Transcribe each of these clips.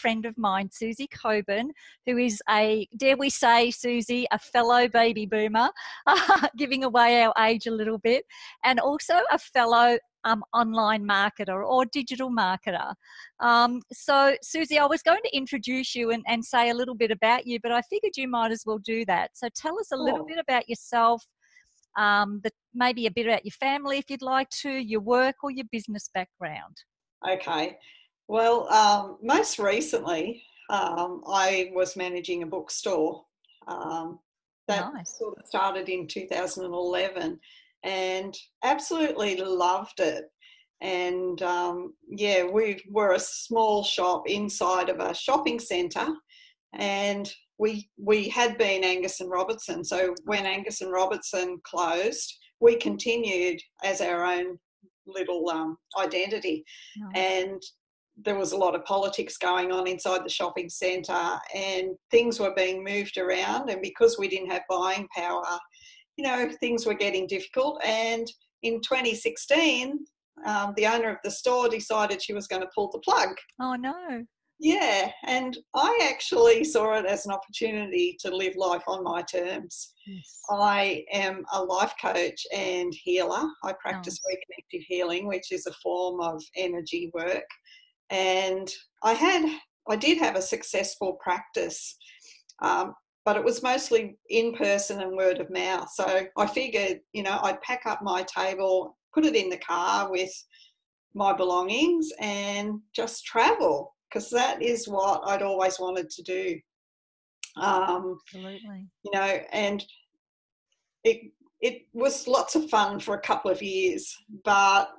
friend of mine, Susie Coburn, who is dare we say, Susie, a fellow baby boomer, giving away our age a little bit, and also a fellow online marketer or digital marketer. So, Susie, I was going to introduce you and say a little bit about you, but I figured you might as well do that. So tell us a little bit about yourself, maybe a bit about your family if you'd like to, your work or your business background. Okay. Well, most recently, I was managing a bookstore. That Nice. sort of started in 2011 and absolutely loved it. And we were a small shop inside of a shopping centre, and we had been Angus and Robertson. So when Angus and Robertson closed, we continued as our own little identity. Nice. And there was a lot of politics going on inside the shopping centre, and things were being moved around, and because we didn't have buying power, things were getting difficult. And in 2016, the owner of the store decided she was going to pull the plug. Oh no. Yeah, and I actually saw it as an opportunity to live life on my terms. Yes. I am a life coach and healer. I practice reconnective healing, which is a form of energy work. And I did have a successful practice, but it was mostly in person and word of mouth. So I figured, I'd pack up my table, put it in the car with my belongings and just travel, because that is what I'd always wanted to do. Absolutely. And it was lots of fun for a couple of years, but,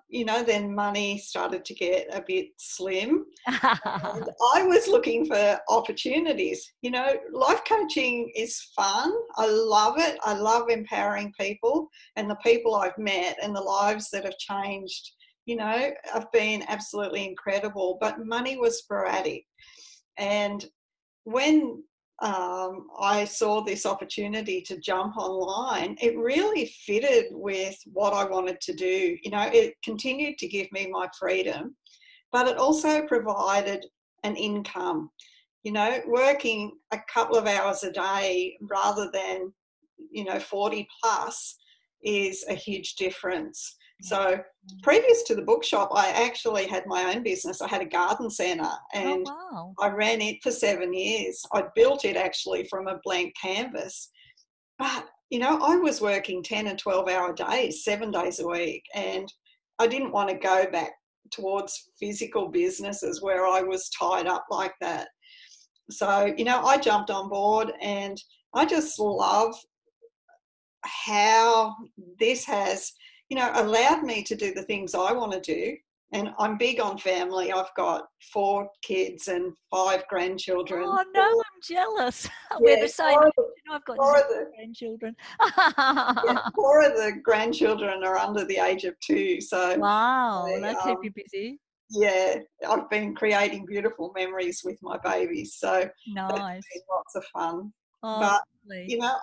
then money started to get a bit slim. And I was looking for opportunities. Life coaching is fun. I love it. I love empowering people, and the people I've met and the lives that have changed, have been absolutely incredible, but money was sporadic. And when I saw this opportunity to jump online, it really fitted with what I wanted to do. It continued to give me my freedom, but it also provided an income. Working a couple of hours a day rather than, 40 plus is a huge difference. So previous to the bookshop, I actually had my own business. I had a garden centre, and I ran it for 7 years. I built it actually from a blank canvas. But, I was working 10 and 12-hour days, 7 days a week, and I didn't want to go back towards physical businesses where I was tied up like that. So, I jumped on board, and I just love how this has allowed me to do the things I want to do. And I'm big on family. I've got 4 kids and 5 grandchildren. Oh no, I'm jealous. We're the same. I've got 0 grandchildren. 4 of the grandchildren are under the age of 2. So they keep you busy. Yeah, I've been creating beautiful memories with my babies. So nice. That's been lots of fun. But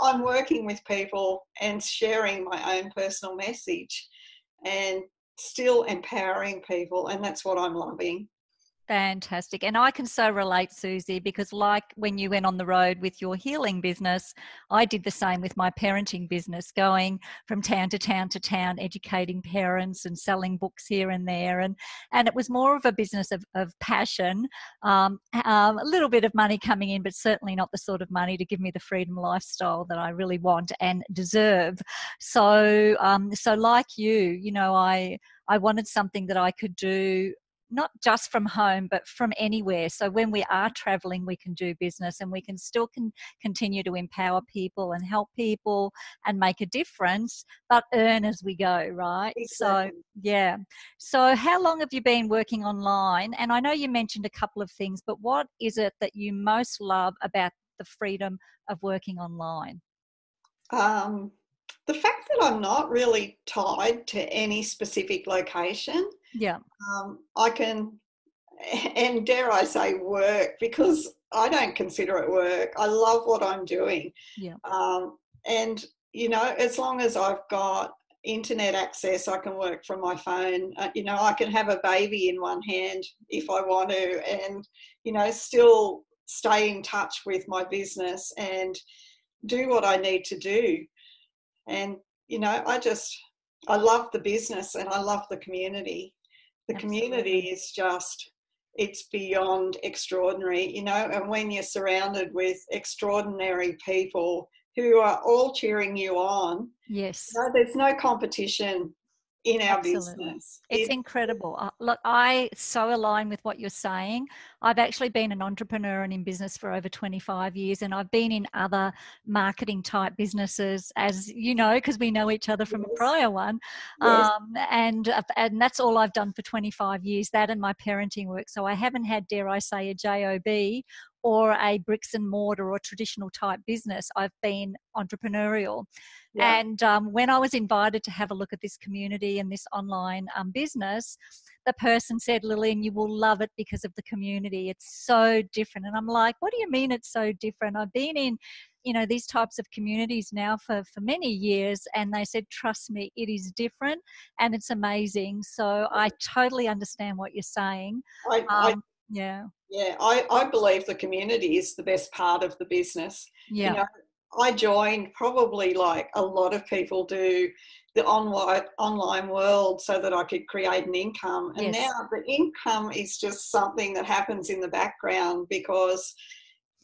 I'm working with people and sharing my own personal message and still empowering people, and that's what I'm loving. Fantastic. And I can so relate, Susie, because like when you went on the road with your healing business, I did the same with my parenting business, going from town to town to town, educating parents and selling books here and there. And it was more of a business of passion, a little bit of money coming in, but certainly not the sort of money to give me the freedom lifestyle that I really want and deserve. So like you, I wanted something that I could do not just from home, but from anywhere. So when we are traveling, we can do business, and we can still continue to empower people and help people and make a difference, but earn as we go, right? Exactly. So, yeah. So how long have you been working online? And I know you mentioned a couple of things, but what is it that you most love about the freedom of working online? The fact that I'm not really tied to any specific location. Yeah. I can, and dare I say work, because I don't consider it work. I love what I'm doing. Yeah. And, as long as I've got internet access. I can work from my phone. You know, I can have a baby in one hand if I want to, and, you know, still stay in touch with my business and do what I need to do. And, you know, I love the business and I love the community. The community is just, it's beyond extraordinary, you know, and when you're surrounded with extraordinary people who are all cheering you on, yes, you know, there's no competition in our business. It's incredible. Look, I so align with what you're saying. I've actually been an entrepreneur and in business for over 25 years, and I've been in other marketing type businesses, as you know, because we know each other from a prior one. Yes. And that's all I've done for 25 years, that and my parenting work. So I haven't had, dare I say, a job or a bricks and mortar or traditional type business. I've been entrepreneurial. Yeah. And when I was invited to have a look at this community and this online business, the person said, Lillian, you will love it because of the community. It's so different. And I'm like, what do you mean it's so different? I've been in, you know, these types of communities now for many years, and they said, trust me, it is different and it's amazing. So I totally understand what you're saying. Yeah. Yeah, I believe the community is the best part of the business. Yeah. You know, I joined probably like a lot of people do the online world so that I could create an income. And Yes. now the income is just something that happens in the background because,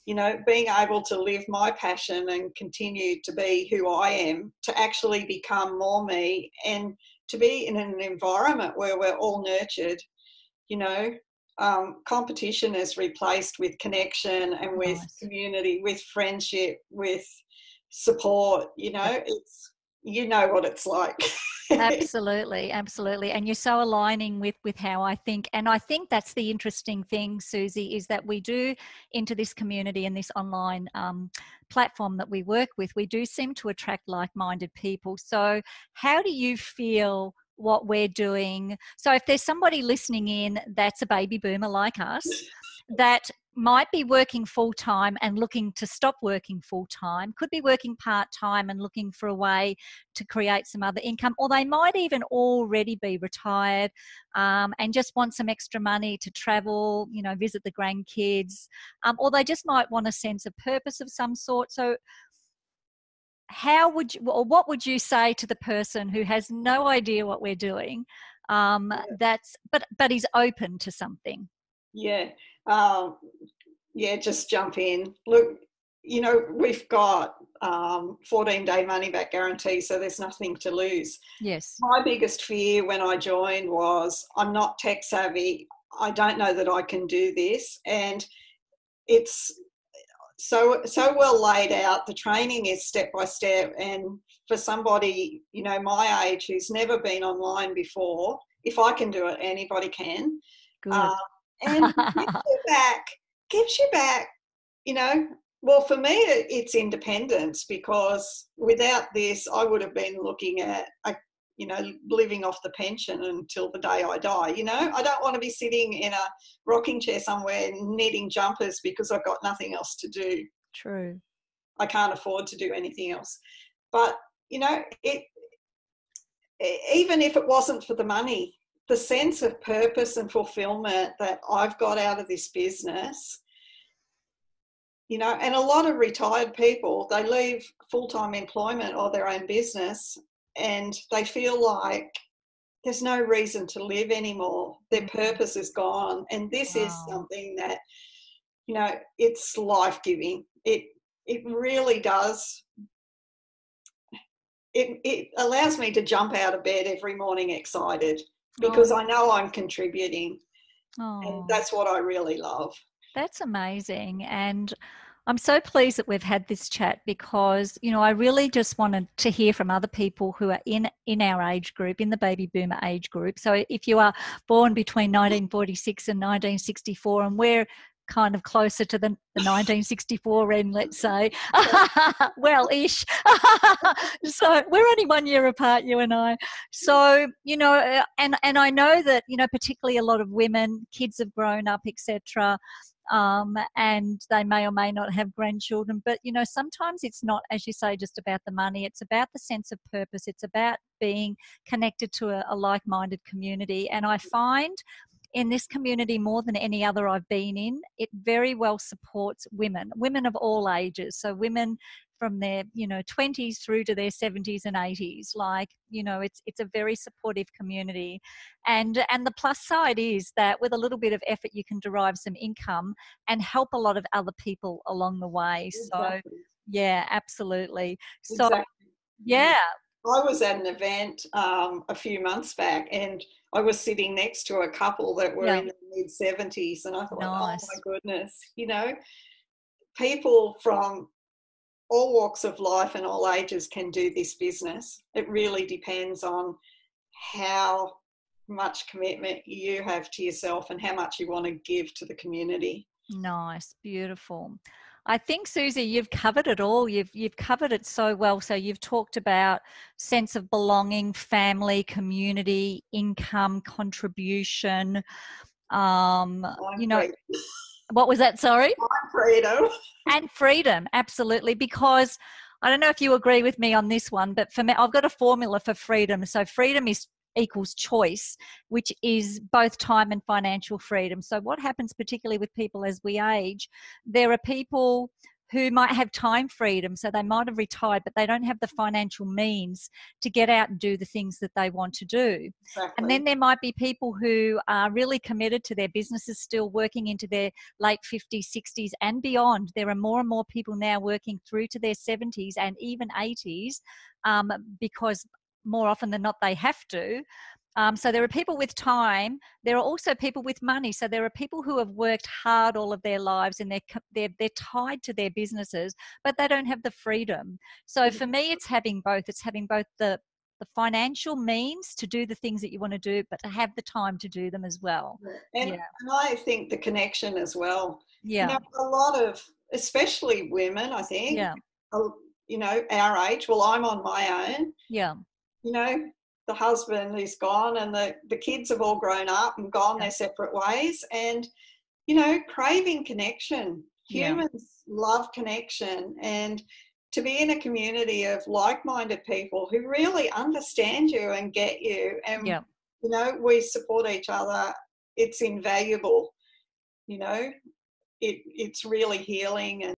you know, being able to live my passion and continue to be who I am, to actually become more me and to be in an environment where we're all nurtured, you know. Competition is replaced with connection and with community, with friendship, with support. You know, it's, you know what it's like. Absolutely. And you're so aligning with how I think. And I think that's the interesting thing, Susie, is that we do, into this community and this online platform that we work with, we do seem to attract like-minded people. So how do you feel what we're doing? So if there's somebody listening in that's a baby boomer like us, that might be working full-time and looking to stop working full-time, could be working part-time and looking for a way to create some other income, or they might even already be retired and just want some extra money to travel, you know, visit the grandkids, or they just might want a sense of purpose of some sort. So how would you, or what would you say to the person who has no idea what we're doing, that's but is open to something? Yeah. Just jump in. Look, you know, we've got 14-day money back guarantee, so there's nothing to lose. Yes. My biggest fear when I joined was I'm not tech savvy. I don't know that I can do this. And it's so well laid out. The training is step by step. And for somebody, you know, my age who's never been online before, if I can do it, anybody can. Good. And gives you back, you know, well, for me, it's independence, because without this, I would have been looking at, you know, living off the pension until the day I die. You know, I don't want to be sitting in a rocking chair somewhere knitting jumpers because I've got nothing else to do. True. I can't afford to do anything else. But, you know, even if it wasn't for the money, the sense of purpose and fulfillment that I've got out of this business, you know, and a lot of retired people, they leave full-time employment or their own business and they feel like there's no reason to live anymore. Their purpose is gone. And this is something that, you know, it's life-giving. It really does. It allows me to jump out of bed every morning excited because I know I'm contributing. And that's what I really love. That's amazing. And I'm so pleased that we've had this chat because, you know, I really just wanted to hear from other people who are in our age group, in the baby boomer age group. So if you are born between 1946 and 1964, and we're kind of closer to the 1964 end, let's say. Well-ish. So we're only 1 year apart, you and I. So, you know, and I know that, you know, particularly a lot of women, kids have grown up, etc. and they may or may not have grandchildren. But, you know, sometimes it's not, as you say, just about the money. It's about the sense of purpose. It's about being connected to a like-minded community. And I find in this community, more than any other I've been in, it very well supports women of all ages. So women from their, you know, 20s through to their 70s and 80s. Like, you know, it's a very supportive community. And the plus side is that with a little bit of effort, you can derive some income and help a lot of other people along the way. So, Exactly. yeah, absolutely. So, Exactly. yeah. I was at an event a few months back, and I was sitting next to a couple that were Yeah. in their mid-70s, and I thought, oh Nice. my goodness, you know, people from all walks of life and all ages can do this business. It really depends on how much commitment you have to yourself and how much you want to give to the community. Nice, beautiful. I think, Susie, you've covered it all. You've covered it so well. So you've talked about sense of belonging, family, community, income, contribution. You know, Freedom. what was that? Sorry. Freedom. And freedom, absolutely. Because I don't know if you agree with me on this one, but for me, I've got a formula for freedom. So freedom is equals choice, which is both time and financial freedom. So what happens particularly with people as we age, there are people who might have time freedom, so they might have retired, but they don't have the financial means to get out and do the things that they want to do. Exactly. And then there might be people who are really committed to their businesses, still working into their late 50s, 60s and beyond. There are more and more people now working through to their 70s and even 80s, because more often than not they have to. So there are people with time. There are also people with money. So there are people who have worked hard all of their lives and they're tied to their businesses, but they don't have the freedom. So for me, it's having both. It's having both the financial means to do the things that you want to do, but to have the time to do them as well. And I think the connection as well. Yeah. You know, a lot of, especially women, I think, you know, our age, well, I'm on my own. Yeah. You know, the husband is gone and the kids have all grown up and gone their separate ways. And, you know, craving connection. Humans love connection. And to be in a community of like-minded people who really understand you and get you, and you know, we support each other, it's invaluable. You know, it's really healing. And